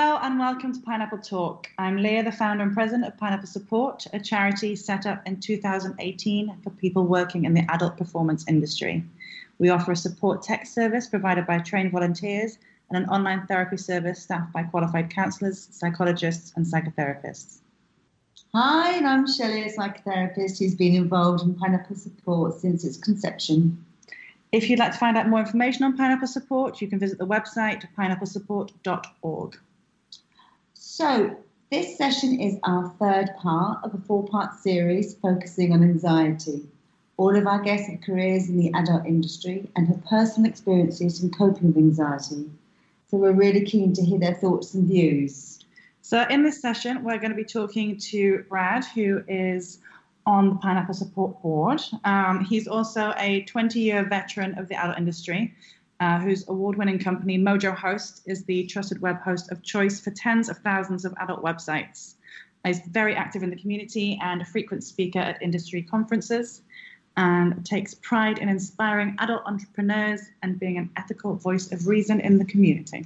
Hello and welcome to Pineapple Talk. I'm Leah, the founder and president of Pineapple Support, a charity set up in 2018 for people working in the adult performance industry. We offer a support tech service provided by trained volunteers and an online therapy service staffed by qualified counsellors, psychologists and psychotherapists. Hi, and I'm Shelley, a psychotherapist who's been involved in Pineapple Support since its conception. If you'd like to find out more information on Pineapple Support, you can visit the website pineapplesupport.org. So, this session is our third part of a four-part series focusing on anxiety. All of our guests have careers in the adult industry and have personal experiences in coping with anxiety. So we're really keen to hear their thoughts and views. So in this session, we're going to be talking to Brad, who is on the Pineapple Support Board. He's also a 20-year veteran of the adult industry, whose award-winning company, Mojo Host, is the trusted web host of choice for tens of thousands of adult websites. He's very active in the community and a frequent speaker at industry conferences, and takes pride in inspiring adult entrepreneurs and being an ethical voice of reason in the community.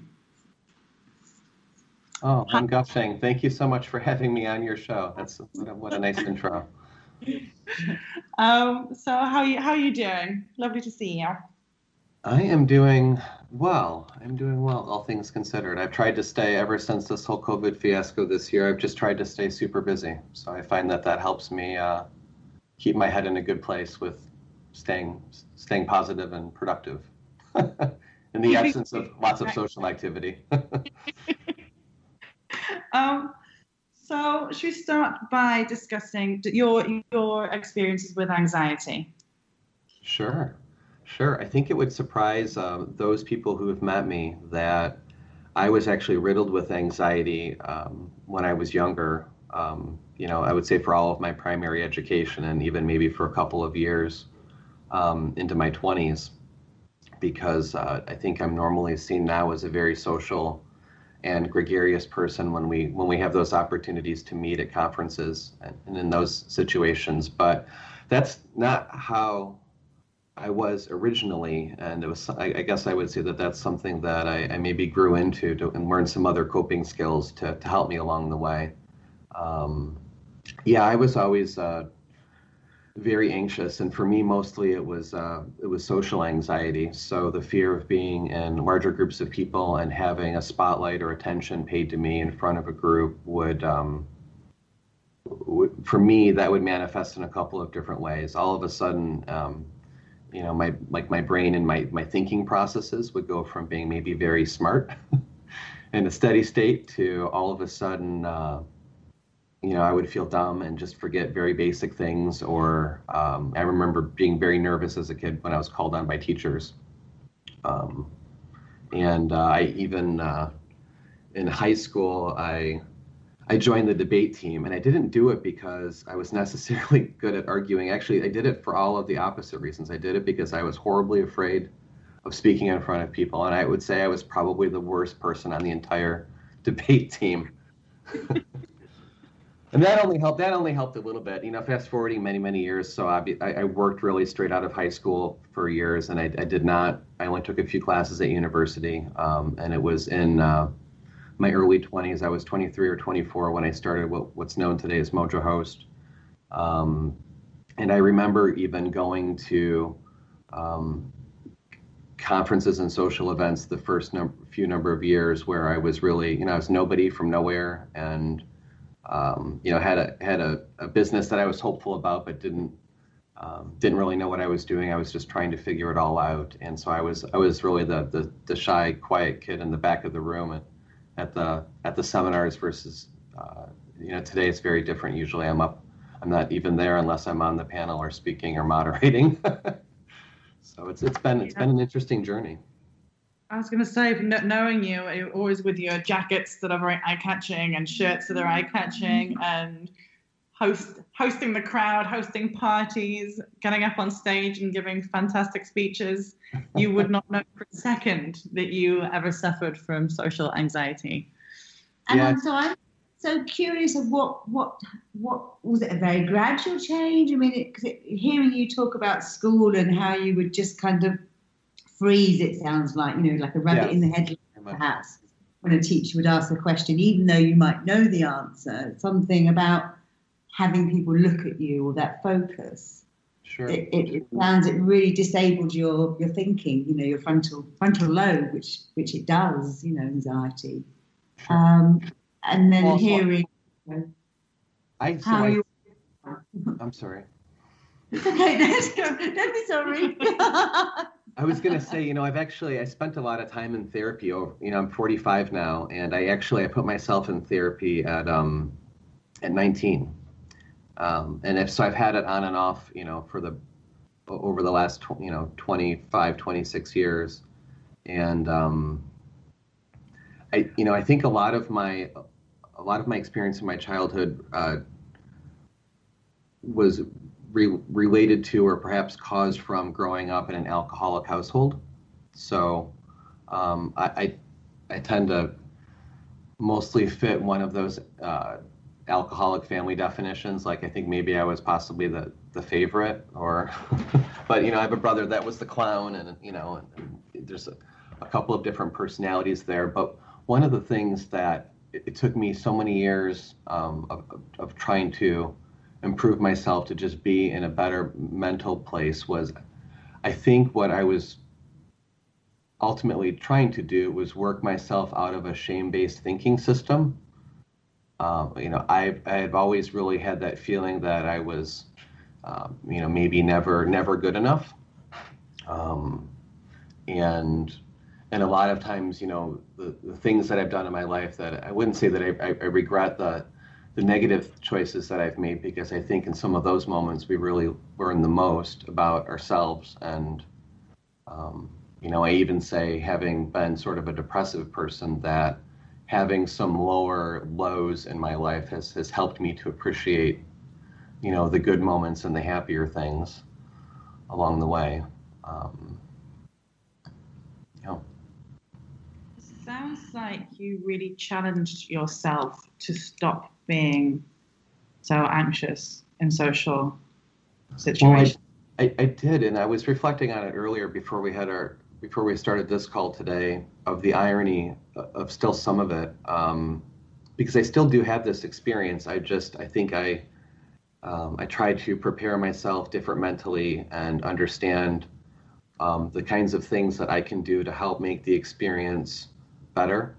Oh, I'm gushing. Thank you so much for having me on your show. That's what a nice intro. So how are you doing? Lovely to see you. I am doing well. All things considered. I've tried to stay, ever since this whole COVID fiasco this year, I've just tried to stay super busy. So I find that helps me keep my head in a good place with staying positive and productive in the absence of lots of social activity. So should we start by discussing your experiences with anxiety? Sure. I think it would surprise those people who have met me that I was actually riddled with anxiety when I was younger. I would say for all of my primary education and even maybe for a couple of years into my 20s, because I think I'm normally seen now as a very social and gregarious person when we have those opportunities to meet at conferences and in those situations. But that's not how I was originally, and it was. I guess I would say that that's something that I maybe grew into and learned some other coping skills to help me along the way. I was always very anxious, and for me, mostly it was social anxiety. So the fear of being in larger groups of people and having a spotlight or attention paid to me in front of a group would for me, that would manifest in a couple of different ways. All of a sudden, my brain and my thinking processes would go from being maybe very smart in a steady state to all of a sudden, I would feel dumb and just forget very basic things. Or I remember being very nervous as a kid when I was called on by teachers. I even in high school, I joined the debate team, and I didn't do it because I was necessarily good at arguing. Actually, I did it for all of the opposite reasons. I did it because I was horribly afraid of speaking in front of people, and I would say I was probably the worst person on the entire debate team. And that only helped a little bit. Fast forwarding many years. So I worked really straight out of high school for years, and I only took a few classes at university, and it was in my early 20s. I was 23 or 24 when I started what's known today as Mojo Host. And I remember even going to conferences and social events the first few number of years where I was really, I was nobody from nowhere, and had a business that I was hopeful about, but didn't really know what I was doing. I was just trying to figure it all out, and so I was really the shy, quiet kid in the back of the room at the seminars versus today it's very different. Usually I'm not even there unless I'm on the panel or speaking or moderating. So it's been an interesting journey. I was going to say, knowing you're always with your jackets that are very eye-catching and shirts that are eye-catching and hosting the crowd, hosting parties, getting up on stage and giving fantastic speeches, you would not know for a second that you ever suffered from social anxiety. And so I'm so curious of what was it, a very gradual change? I mean, hearing you talk about school and how you would just kind of freeze, it sounds like, like a rabbit in the headlights, perhaps. when a teacher would ask a question, even though you might know the answer, something about having people look at you or that focus. Sure. It sounds it really disabled your thinking, your frontal lobe, which it does, anxiety. Sure. And then hearing I'm sorry. It's okay, don't be sorry. I was going to say, I spent a lot of time in therapy. I'm 45 now, and I put myself in therapy at 19. So I've had it on and off, over the last, 25, 26 years. And I think a lot of my experience in my childhood was related to, or perhaps caused from, growing up in an alcoholic household. So I tend to mostly fit one of those alcoholic family definitions. Like, I think maybe I was possibly the favorite, or but I have a brother that was the clown, and there's a couple of different personalities there. But one of the things that it took me so many years of trying to improve myself to just be in a better mental place was, I think what I was ultimately trying to do was work myself out of a shame-based thinking system. I've always really had that feeling that I was, maybe never good enough. And a lot of times, the things that I've done in my life, that I wouldn't say that I regret the negative choices that I've made, because I think in some of those moments we really learn the most about ourselves. And, I even say, having been sort of a depressive person, that having some lower lows in my life has helped me to appreciate, the good moments and the happier things along the way. Sounds like you really challenged yourself to stop being so anxious in social situations. Well, I did, and I was reflecting on it earlier before we started this call today, of the irony of still some of it, because I still do have this experience. I think I try to prepare myself different mentally and understand the kinds of things that I can do to help make the experience better.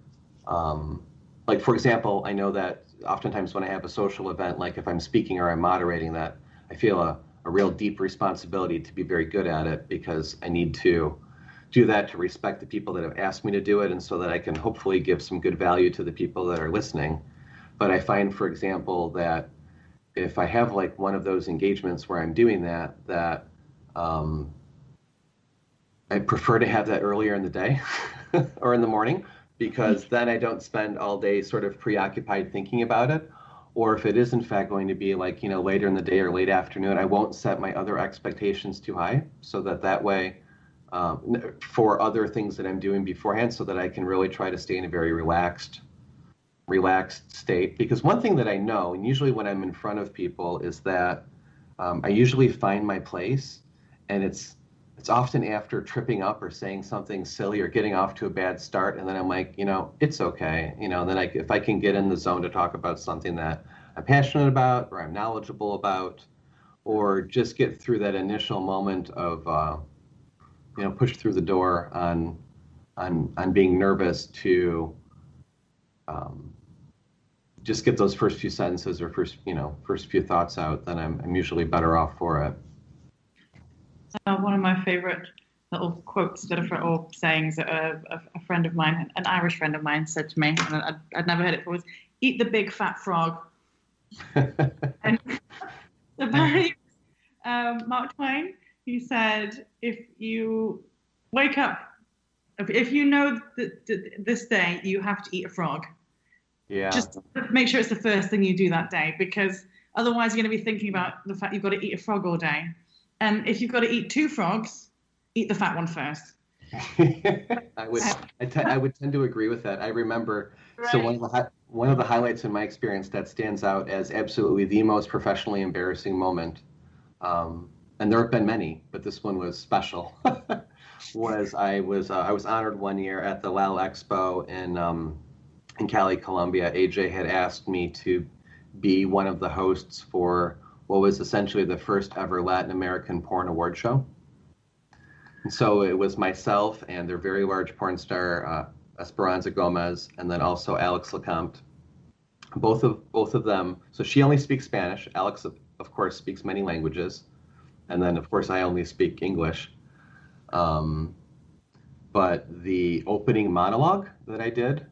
Like, for example, I know that oftentimes when I have a social event, like if I'm speaking or I'm moderating, that I feel a real deep responsibility to be very good at it, because I need to do that to respect the people that have asked me to do it, and so that I can hopefully give some good value to the people that are listening. But I find, for example, that if I have like one of those engagements where I'm doing that I prefer to have that earlier in the day or in the morning, because then I don't spend all day sort of preoccupied thinking about it. Or if it is in fact going to be like, later in the day or late afternoon, I won't set my other expectations too high, so that way for other things that I'm doing beforehand, so that I can really try to stay in a very relaxed state. Because one thing that I know, and usually when I'm in front of people, is that I usually find my place, and it's often after tripping up or saying something silly or getting off to a bad start, and then I'm like, it's okay. Then if I can get in the zone to talk about something that I'm passionate about, or I'm knowledgeable about, or just get through that initial moment of push through the door on being nervous, to just get those first few sentences or first few thoughts out, then I'm usually better off for it. One of my favorite little quotes or sayings that a friend of mine, an Irish friend of mine, said to me, and I'd never heard it before, was, "Eat the big fat frog." And apparently, Mark Twain, he said, if you wake up, if you know that this day you have to eat a frog, just make sure it's the first thing you do that day, because otherwise you're going to be thinking about the fact you've got to eat a frog all day. And if you've got to eat 2 frogs, eat the fat one first. I would tend to agree with that. I remember, right. So one of the highlights in my experience that stands out as absolutely the most professionally embarrassing moment, and there have been many, but this one was special, was I was honored one year at the LAL Expo in Cali, Colombia, AJ had asked me to be one of the hosts for what was essentially the first ever Latin American porn award show. And so it was myself and their very large porn star, Esperanza Gomez, and then also Alex Lecomte. Both of them. So she only speaks Spanish. Alex, of course, speaks many languages, and then of course I only speak English. But the opening monologue that I did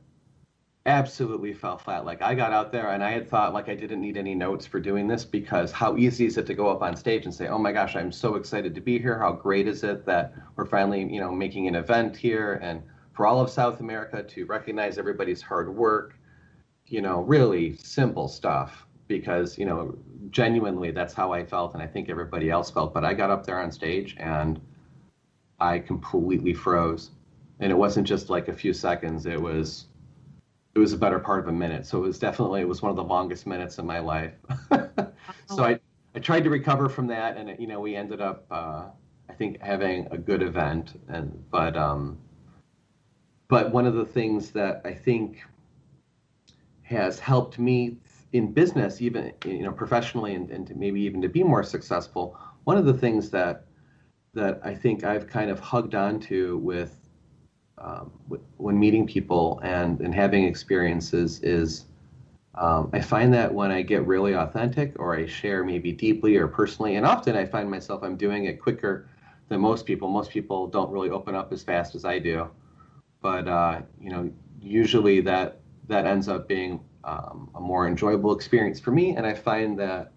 absolutely fell flat. Like, I got out there and I had thought like I didn't need any notes for doing this, because how easy is it to go up on stage and say, oh my gosh, I'm so excited to be here. How great is it that we're finally, making an event here, and for all of South America to recognize everybody's hard work, really simple stuff, because, genuinely that's how I felt, and I think everybody else felt. But I got up there on stage and I completely froze. And it wasn't just like a few seconds, it was a better part of a minute. So it was one of the longest minutes of my life. So I tried to recover from that, and we ended up I think having a good event. But one of the things that I think has helped me in business, even professionally, and maybe even to be more successful, one of the things that I think I've kind of hugged onto with when meeting people and having experiences is I find that when I get really authentic, or I share maybe deeply or personally, and often I find myself I'm doing it quicker than most people. Most people don't really open up as fast as I do, but usually that ends up being a more enjoyable experience for me, and I find that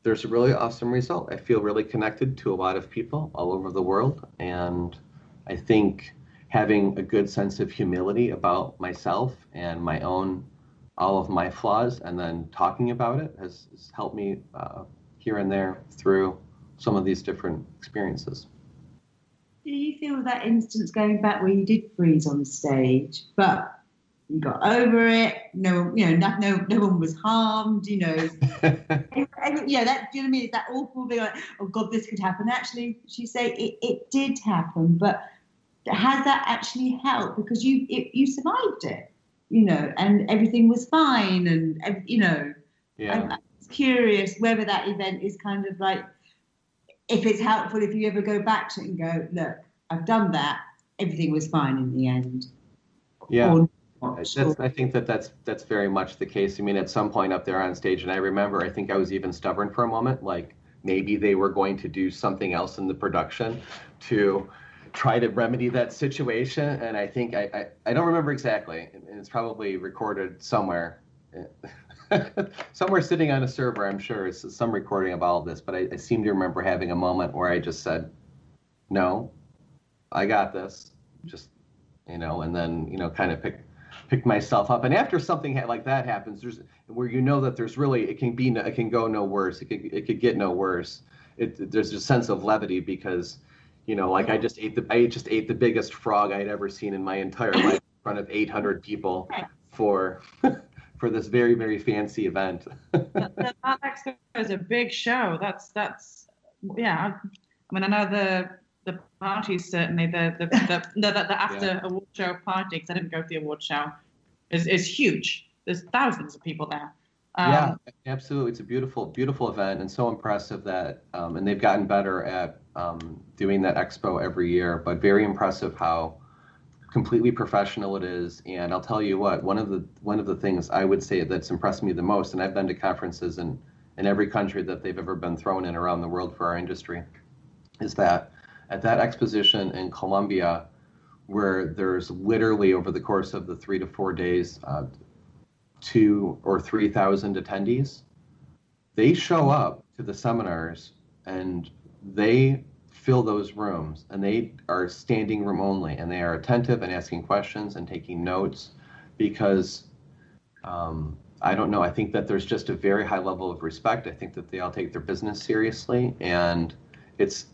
there's a really awesome result. I feel really connected to a lot of people all over the world, and I think having a good sense of humility about myself and all of my flaws, and then talking about it has helped me here and there through some of these different experiences. Do you feel that instance going back where you did freeze on the stage, but you got over it? No one was harmed. That, do you know what I mean? That awful thing, like, oh God, this could happen. Actually, she say it did happen, but has that actually helped, because you survived it, and everything was fine, and Yeah. I'm curious whether that event is kind of like, if it's helpful, if you ever go back to it and go, look, I've done that, everything was fine in the end. Yeah. I think that's very much the case. I mean, at some point up there on stage, and I remember, I think I was even stubborn for a moment, like maybe they were going to do something else in the production to try to remedy that situation. And I think I don't remember exactly, and it's probably recorded somewhere, somewhere sitting on a server, I'm sure it's some recording of all of this, but I seem to remember having a moment where I just said, no, I got this, just, and then, kind of pick myself up. And after something like that happens, there's where that there's really, it can go no worse. It could get no worse. There's a sense of levity, because like I just ate the biggest frog I'd ever seen in my entire life in front of 800 people for this very, very fancy event. That Expo is a big show. That's yeah. I mean, I know the parties, certainly the after award show party, because I didn't go to the award show, is huge. There's thousands of people there. Yeah, absolutely. It's a beautiful, beautiful event, and so impressive that, and they've gotten better at doing that expo every year, but very impressive how completely professional it is. And I'll tell you what, one of the things I would say that's impressed me the most, and I've been to conferences in every country that they've ever been thrown in around the world for our industry, is that at that exposition in Colombia, where there's literally over the course of the 3 to 4 days, 2,000 or 3,000 attendees, they show up to the seminars and they fill those rooms, and they are standing room only, and they are attentive and asking questions and taking notes, because I don't know, I think that there's just a very high level of respect. I think that they all take their business seriously, and it's